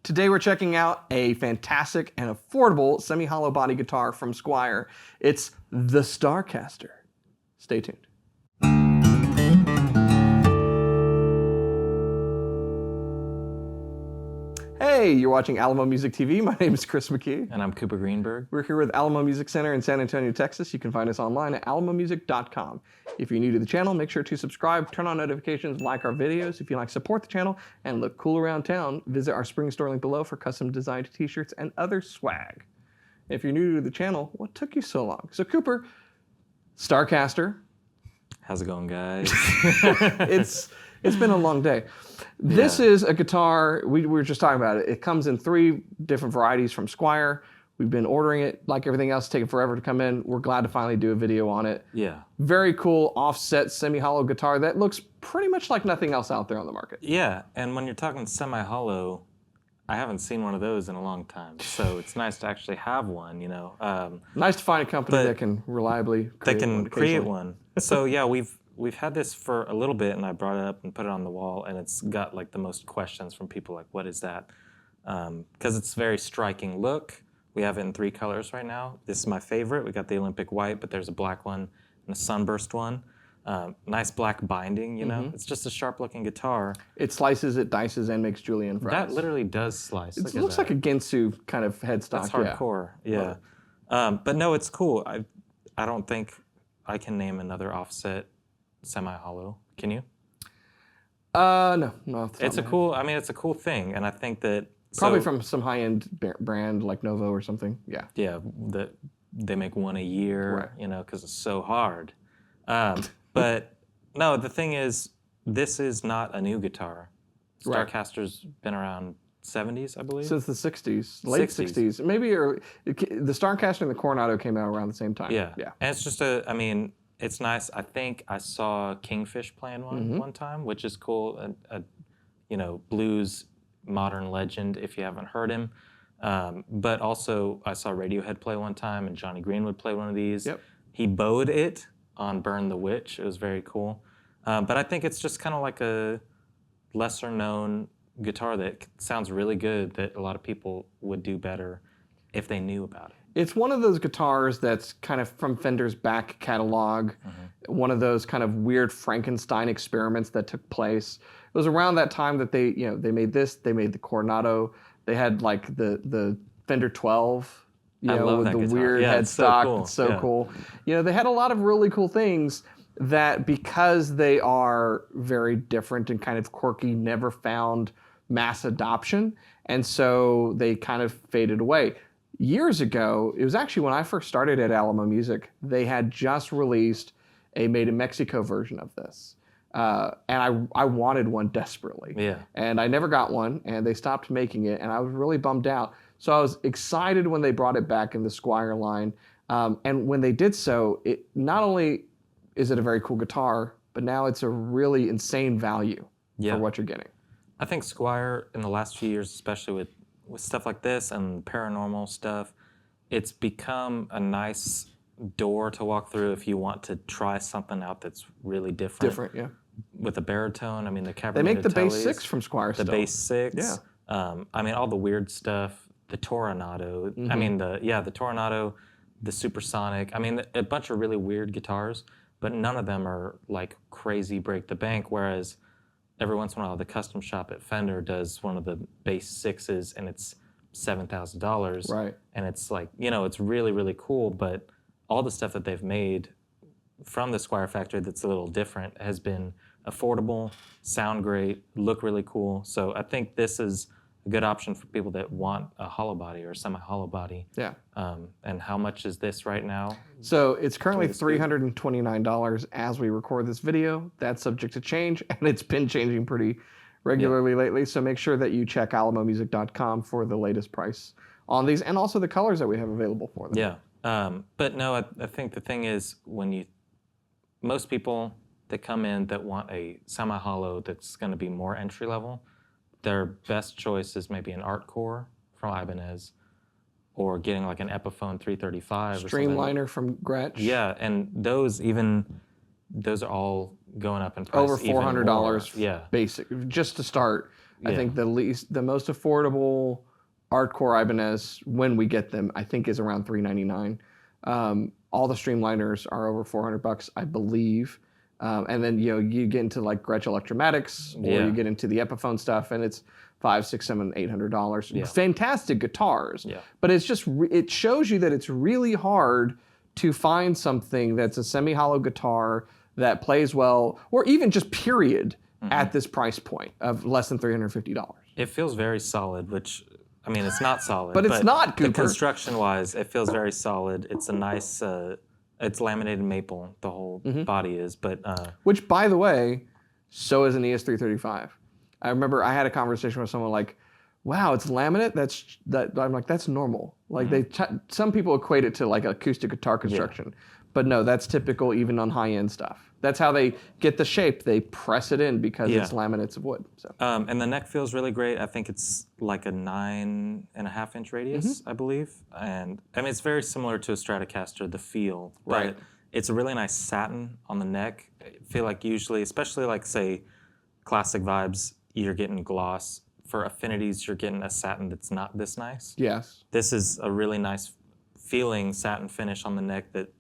Today we're checking out a fantastic and affordable semi-hollow body guitar from Squier. It's the Starcaster. Stay tuned. Hey, you're watching Alamo Music TV. My name is Chris McKee. And I'm Cooper Greenberg. We're here with Alamo Music Center in San Antonio, Texas. You can find us online at alamomusic.com. If you're new to the channel, make sure to subscribe, turn on notifications, like our videos. If you like to support the channel and look cool around town, visit our spring store link below for custom designed t-shirts and other swag. If you're new to the channel, what took you so long? So Cooper, Starcaster. How's it going, guys? It's been a long day. This is a guitar, we were just talking about it. It comes in 3 different varieties from Squier. We've been ordering it like everything else, taking forever to come in. We're glad to finally do a video on it. Yeah. Very cool offset semi-hollow guitar that looks pretty much like nothing else out there on the market. Yeah, and when you're talking semi-hollow, I haven't seen one of those in a long time. So it's nice to actually have one, you know. Nice to find a company that can reliably create one. So yeah, we've had this for a little bit, and I brought it up and put it on the wall, and it's got like the most questions from people, like, what is that? Because it's a very striking look. We have it in 3 colors right now. This is my favorite. We got the Olympic white, but there's a black one and a sunburst one. Nice black binding, you know. It's just a sharp-looking guitar. It slices, it dices, and makes julienne fries. That literally does slice. It looks like a Ginsu kind of headstock. That's hardcore, yeah. But no, it's cool. I don't think I can name another offset semi-hollow. Can you? No. It's a cool. I mean, it's a cool thing, and I think that probably from some high-end brand like Novo or something. Yeah. Yeah, that they make one a year, right. You know, because it's so hard. But no, the thing is, this is not a new guitar. Starcaster's been around 70s, I believe. Since the 60s, late 60s. Maybe the Starcaster and the Coronado came out around the same time. Yeah. And it's just I mean, it's nice. I think I saw Kingfish playing one time, which is cool. You know, blues modern legend, if you haven't heard him. But also, I saw Radiohead play one time, and Johnny Greenwood play one of these. Yep. He bowed it on Burn the Witch. It was very cool. But I think it's just kind of like a lesser-known guitar that sounds really good, that a lot of people would do better if they knew about it. It's one of those guitars that's kind of from Fender's back catalog, one of those kind of weird Frankenstein experiments that took place. It was around that time that they made this, they made the Coronado, they had like the Fender 12, with the guitar. weird headstock. It's so cool. You know, they had a lot of really cool things that, because they are very different and kind of quirky, never found mass adoption, and so they kind of faded away. Years ago, it was actually when I first started at Alamo Music, they had just released a made in Mexico version of this. And I wanted one desperately. Yeah. And I never got one, and they stopped making it, and I was really bummed out. So I was excited when they brought it back in the Squier line. And when they did so, it not only is it a very cool guitar, but now it's a really insane value for what you're getting. I think Squier, in the last few years, especially with stuff like this and paranormal stuff, it's become a nice door to walk through if you want to try something out that's really different. Different, yeah. With a baritone, I mean, the Cabernet. They make the bass 6 from Squier still. The bass 6. Yeah. I mean, all the weird stuff. The Toronado. I mean, the Toronado, the Supersonic. I mean, a bunch of really weird guitars, but none of them are like crazy break the bank. Whereas every once in a while, the custom shop at Fender does one of the bass 6s, and it's $7,000. Right. And it's like, you know, it's really, really cool, but all the stuff that they've made from the Squier factory that's a little different has been affordable, sound great, look really cool. So I think this is a good option for people that want a hollow body or a semi-hollow body. Yeah. And how much is this right now? So it's currently $329 as we record this video. That's subject to change, and it's been changing pretty regularly lately. So make sure that you check alamomusic.com for the latest price on these, and also the colors that we have available for them. Yeah. But no, I think the thing is, most people that come in that want a semi-hollow that's going to be more entry level, their best choice is maybe an Art Core from Ibanez, or getting like an Epiphone 335 Streamliner from Gretsch. Yeah, and those are all going up in price. Over $400 Yeah. basic, just to start. I think the most affordable Artcore Ibanez, when we get them, I think is around $399. All the Streamliners are over $400, I believe. And then you get into like Gretsch Electromatics, or you get into the Epiphone stuff, and it's $500, $600, $700, $800. Yeah. Fantastic guitars. Yeah. But it's just it shows you that it's really hard to find something that's a semi-hollow guitar that plays well, or even just period, at this price point of less than $350. It feels very solid, which, I mean, it's not solid. But it's not, Cooper. Construction-wise, it feels very solid. It's a nice, it's laminated maple, the whole body is. But which, by the way, so is an ES335. I remember I had a conversation with someone like, wow, it's laminate? I'm like, that's normal. Like some people equate it to like acoustic guitar construction. But no, that's typical even on high-end stuff. That's how they get the shape. They press it in because it's laminates of wood. So. And the neck feels really great. I think it's like a 9.5-inch radius, I believe. And I mean, it's very similar to a Stratocaster, the feel. Right. But it's a really nice satin on the neck. I feel like usually, especially like, say, classic vibes, you're getting gloss. For affinities, you're getting a satin that's not this nice. Yes. This is a really nice feeling satin finish on the neck that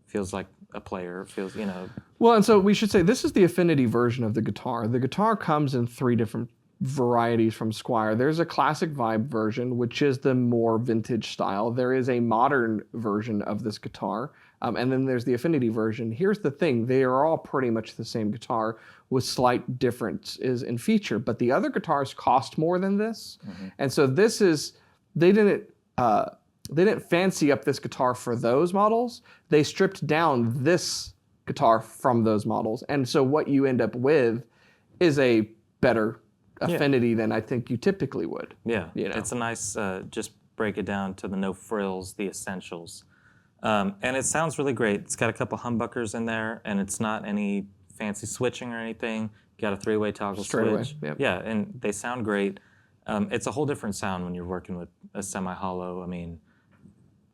feels like a player, feels, Well, and so we should say this is the affinity version of the guitar. The guitar comes in 3 different varieties from Squier. There's a classic vibe version, which is the more vintage style. There is a modern version of this guitar. And then there's the affinity version. Here's the thing. They are all pretty much the same guitar with slight differences in feature. But the other guitars cost more than this. And so this is, they didn't fancy up this guitar for those models. They stripped down this guitar from those models. And so what you end up with is a better affinity than I think you typically would. Yeah, it's a nice, just break it down to the no frills, the essentials. And it sounds really great. It's got a couple humbuckers in there, and it's not any fancy switching or anything. You got a 3-way toggle switch. Yep. Yeah, and they sound great. It's a whole different sound when you're working with a semi-hollow. I mean,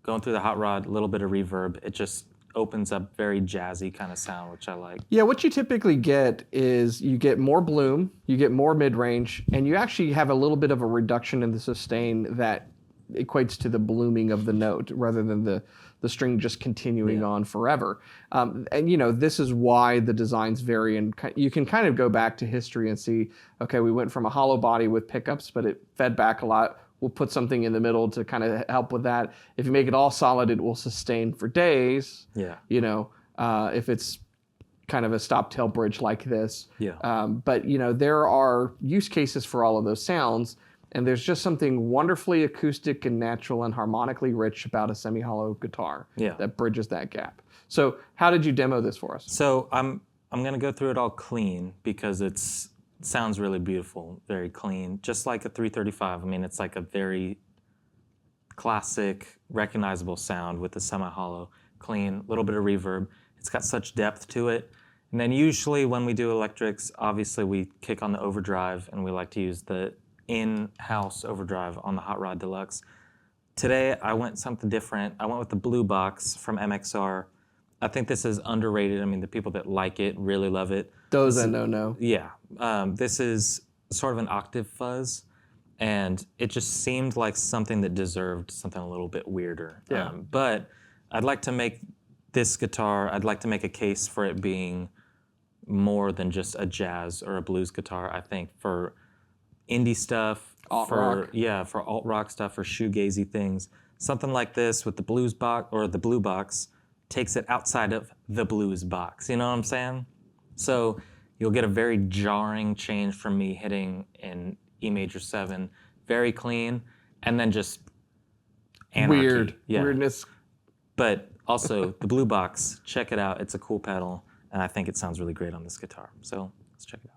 going through the hot rod, a little bit of reverb, it just opens up very jazzy kind of sound, which I like. Yeah, what you typically get is you get more bloom, you get more mid-range, and you actually have a little bit of a reduction in the sustain that equates to the blooming of the note rather than the string just continuing on forever. And this is why the designs vary, and you can kind of go back to history and see, okay, we went from a hollow body with pickups, but it fed back a lot. We'll put something in the middle to kind of help with that. If you make it all solid, it will sustain for days. Yeah. If it's kind of a stop-tail bridge like this. Yeah. But there are use cases for all of those sounds, and there's just something wonderfully acoustic and natural and harmonically rich about a semi-hollow guitar that bridges that gap. So how did you demo this for us? So I'm going to go through it all clean because it sounds really beautiful, very clean, just like a 335. I mean, it's like a very classic, recognizable sound with the semi-hollow, clean, a little bit of reverb. It's got such depth to it. And then usually when we do electrics, obviously we kick on the overdrive, and we like to use the in-house overdrive on the Hot Rod Deluxe. Today I went something different. I went with the Blue Box from MXR. I think this is underrated. I mean, the people that like it really love it. Those that know. Yeah. This is sort of an octave fuzz, and it just seemed like something that deserved something a little bit weirder. Yeah. But I'd like to make this guitar, I'd like to make a case for it being more than just a jazz or a blues guitar. I think for indie stuff, for alt rock stuff, for shoegazy things, something like this with the blues box or the Blue Box takes it outside of the blues box. You know what I'm saying? So you'll get a very jarring change from me hitting an E major 7, very clean, and then just anarchy. Weirdness. But also the Blue Box, check it out. It's a cool pedal, and I think it sounds really great on this guitar. So let's check it out.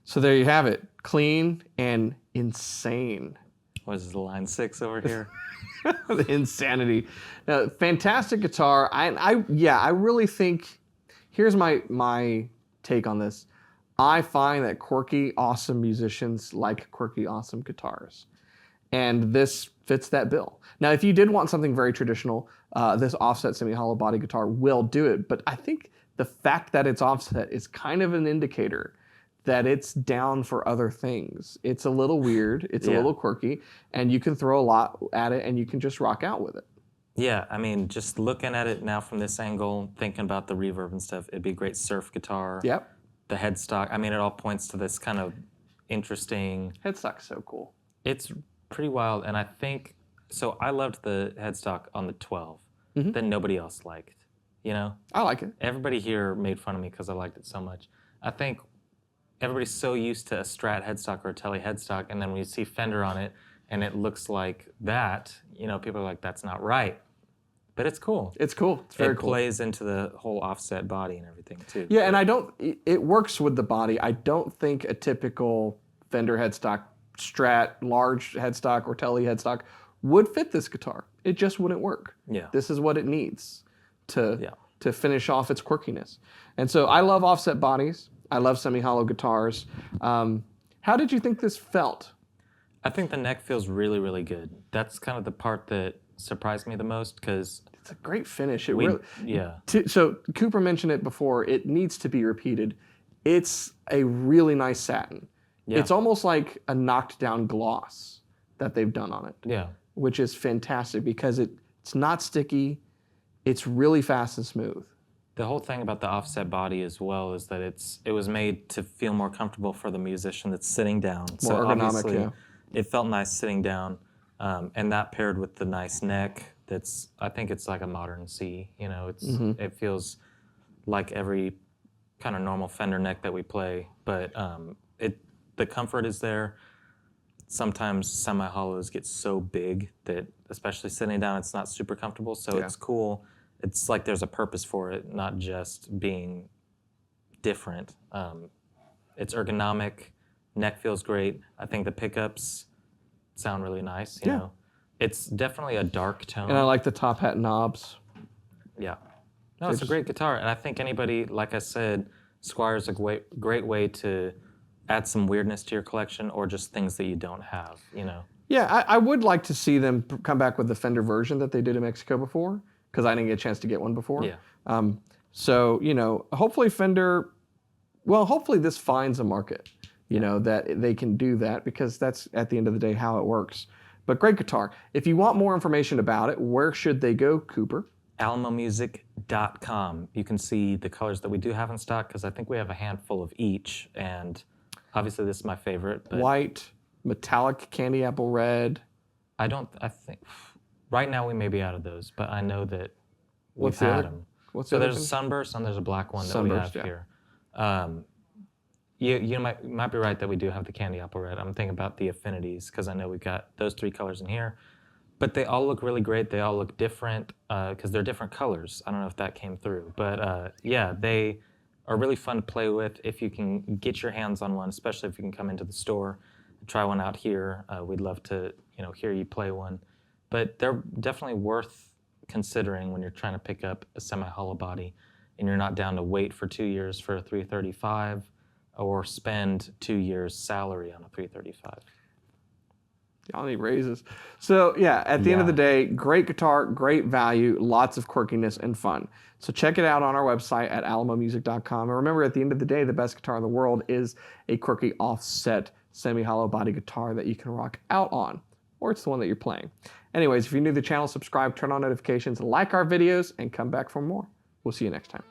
So there you have it. Clean and insane. What is this, line 6 over here? The insanity. Fantastic guitar. I really think, here's my take on this. I find that quirky, awesome musicians like quirky, awesome guitars. And this fits that bill. Now, if you did want something very traditional, this offset semi-hollow body guitar will do it. But I think the fact that it's offset is kind of an indicator that it's down for other things. It's a little weird, it's a little quirky, and you can throw a lot at it and you can just rock out with it. Yeah, I mean, just looking at it now from this angle, thinking about the reverb and stuff, it'd be a great surf guitar. Yep. The headstock, I mean, it all points to this kind of interesting... Headstock's so cool. It's pretty wild, and I think... So I loved the headstock on the 12 that nobody else liked, you know? I like it. Everybody here made fun of me because I liked it so much. I think everybody's so used to a Strat headstock or a Tele headstock, and then when you see Fender on it and it looks like that, you know, people are like, that's not right. But it's cool. It's cool. It's very cool. It plays into the whole offset body and everything, too. Yeah, and it works with the body. I don't think a typical Fender headstock, Strat, large headstock, or Tele headstock would fit this guitar. It just wouldn't work. Yeah. This is what it needs to finish off its quirkiness. And so I love offset bodies. I love semi-hollow guitars. How did you think this felt? I think the neck feels really, really good. That's kind of the part that surprised me the most because... It's a great finish. So Cooper mentioned it before. It needs to be repeated. It's a really nice satin. Yeah. It's almost like a knocked down gloss that they've done on it. Yeah. Which is fantastic because it's not sticky. It's really fast and smooth. The whole thing about the offset body as well is that it was made to feel more comfortable for the musician that's sitting down. More ergonomic, yeah. It felt nice sitting down, and that paired with the nice neck. I think it's like a modern C. You know, it feels like every kind of normal Fender neck that we play, but the comfort is there. Sometimes semi-hollows get so big that, especially sitting down, it's not super comfortable. So it's cool. It's like there's a purpose for it, not just being different. It's ergonomic. Neck feels great. I think the pickups sound really nice. You know, it's definitely a dark tone. And I like the top hat knobs. Yeah. No, it's a great guitar. And I think anybody, like I said, Squier's a great way to add some weirdness to your collection or just things that you don't have, you know? Yeah, I would like to see them come back with the Fender version that they did in Mexico before, because I didn't get a chance to get one before. Yeah. So, you know, hopefully hopefully this finds a market, you know, that they can do that, because that's at the end of the day how it works. But great guitar. If you want more information about it, where should they go, Cooper? alamomusic.com. You can see the colors that we do have in stock, because I think we have a handful of each, and obviously this is my favorite. But white, metallic candy apple red. I think right now we may be out of those, but I know that we've had them. So there's a sunburst and there's a black one that we have here. You might be right that we do have the candy apple red. I'm thinking about the affinities, because I know we've got those 3 colors in here. But they all look really great. They all look different because they're different colors. I don't know if that came through. But yeah, they are really fun to play with if you can get your hands on one, especially if you can come into the store and try one out here. We'd love to hear you play one. But they're definitely worth considering when you're trying to pick up a semi-hollow body and you're not down to wait for 2 years for a 335 or spend 2 years' salary on a 335. Y'all need raises. So yeah, at the end of the day, great guitar, great value, lots of quirkiness and fun. So check it out on our website at alamomusic.com. And remember, at the end of the day, the best guitar in the world is a quirky offset semi-hollow body guitar that you can rock out on, or it's the one that you're playing. Anyways, if you're new to the channel, subscribe, turn on notifications, like our videos, and come back for more. We'll see you next time.